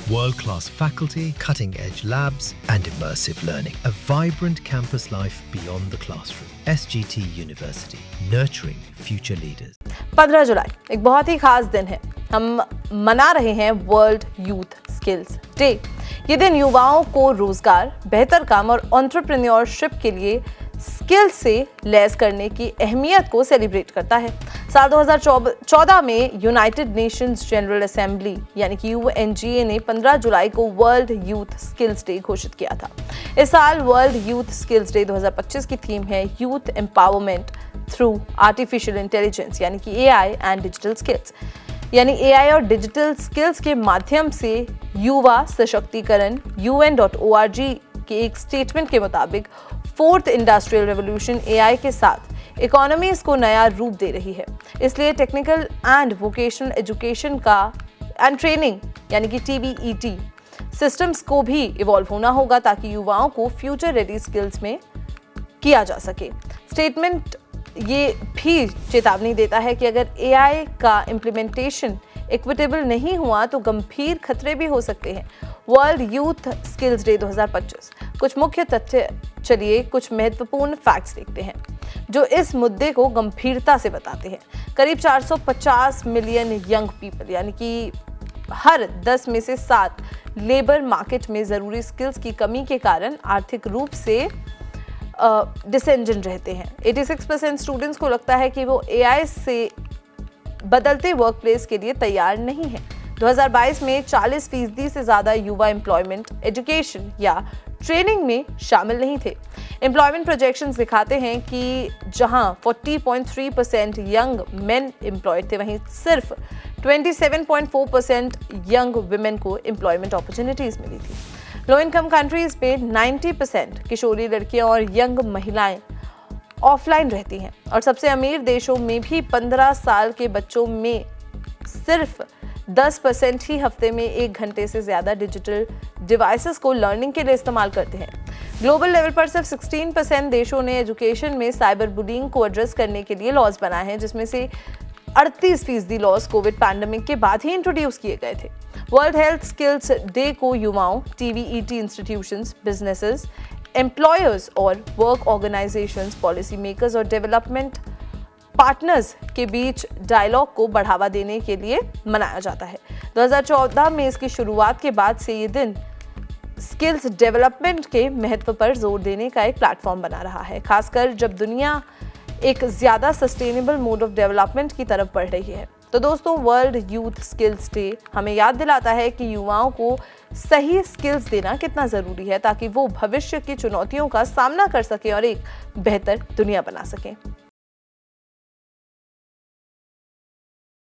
World-class faculty, cutting-edge labs and immersive learning. A vibrant campus life beyond the classroom. SGT University, nurturing future leaders. 15 जुलाई एक बहुत ही खास दिन है। हम मना रहे हैं वर्ल्ड यूथ स्किल्स डे। ये दिन युवाओं को रोजगार, बेहतर काम और एंटरप्रेन्योरशिप के लिए स्किल से लैस करने की अहमियत को सेलिब्रेट करता है। साल 2014 में यूनाइटेड नेशंस जनरल असेंबली यानी कि UNGA ने 15 जुलाई को वर्ल्ड यूथ स्किल्स डे घोषित किया था। इस साल वर्ल्ड यूथ स्किल्स डे 2025 की थीम है youth empowerment through artificial intelligence यानी कि AI एंड डिजिटल स्किल्स। यानी AI और डिजिटल स्किल्स के माध्यम से युवा सशक्तिकरण। UN.org के एक स्टेटमेंट के मुताबिक फोर्थ इंडस्ट्रियल रेवोल्यूशन AI के साथ इकोनॉमीज को नया रूप दे रही है। इसलिए टेक्निकल एंड वोकेशनल एजुकेशन का एंड ट्रेनिंग यानी कि TVET सिस्टम्स को भी इवॉल्व होना होगा ताकि युवाओं को फ्यूचर रेडी स्किल्स में किया जा सके। स्टेटमेंट ये भी चेतावनी देता है कि अगर AI का इम्प्लीमेंटेशन इक्विटेबल नहीं हुआ तो गंभीर खतरे भी हो सकते हैं। वर्ल्ड यूथ स्किल्स डे 2025 कुछ मुख्य तथ्य, चलिए कुछ महत्वपूर्ण फैक्ट्स देखते हैं जो इस मुद्दे को गंभीरता से बताते हैं। करीब 450 मिलियन यंग पीपल यानी कि हर 10 में से 7 लेबर मार्केट में ज़रूरी स्किल्स की कमी के कारण आर्थिक रूप से डिसेंजेंट रहते हैं। 86% स्टूडेंट्स को लगता है कि वो AI से बदलते वर्कप्लेस के लिए तैयार नहीं है। 2022 में 40% से ज़्यादा युवा एम्प्लॉयमेंट, एजुकेशन या ट्रेनिंग में शामिल नहीं थे। एम्प्लॉयमेंट प्रोजेक्शंस दिखाते हैं कि जहां 40.3% यंग मेन एम्प्लॉयड थे, वहीं सिर्फ 27.4% यंग वुमेन को एम्प्लॉयमेंट अपॉर्चुनिटीज मिली थी। लो इनकम कंट्रीज में 90% किशोरी लड़कियां और यंग महिलाएं ऑफलाइन रहती हैं और सबसे अमीर देशों में भी 15 साल के बच्चों में सिर्फ 10% ही हफ्ते में 1 घंटे से ज़्यादा डिजिटल डिवाइसेस को लर्निंग के लिए इस्तेमाल करते हैं। ग्लोबल लेवल पर सिर्फ 16% देशों ने एजुकेशन में साइबर बुलिंग को एड्रेस करने के लिए लॉज बनाए हैं, जिसमें से 38% लॉज कोविड पैंडेमिक के बाद ही इंट्रोड्यूस किए गए थे। वर्ल्ड हेल्थ स्किल्स डे को युवाओं, TVET इंस्टीट्यूशंस, बिजनेसेस, एम्प्लॉयर्स और वर्क ऑर्गेनाइजेशंस, पॉलिसी मेकर्स और डेवलपमेंट पार्टनर्स के बीच डायलॉग को बढ़ावा देने के लिए मनाया जाता है। 2014 में इसकी शुरुआत के बाद से ये दिन स्किल्स डेवलपमेंट के महत्व पर जोर देने का एक प्लेटफॉर्म बना रहा है, खासकर जब दुनिया एक ज़्यादा सस्टेनेबल मोड ऑफ डेवलपमेंट की तरफ बढ़ रही है। तो दोस्तों, वर्ल्ड यूथ स्किल्स डे हमें याद दिलाता है कि युवाओं को सही स्किल्स देना कितना ज़रूरी है ताकि वो भविष्य की चुनौतियों का सामना कर सकें और एक बेहतर दुनिया बना सकें।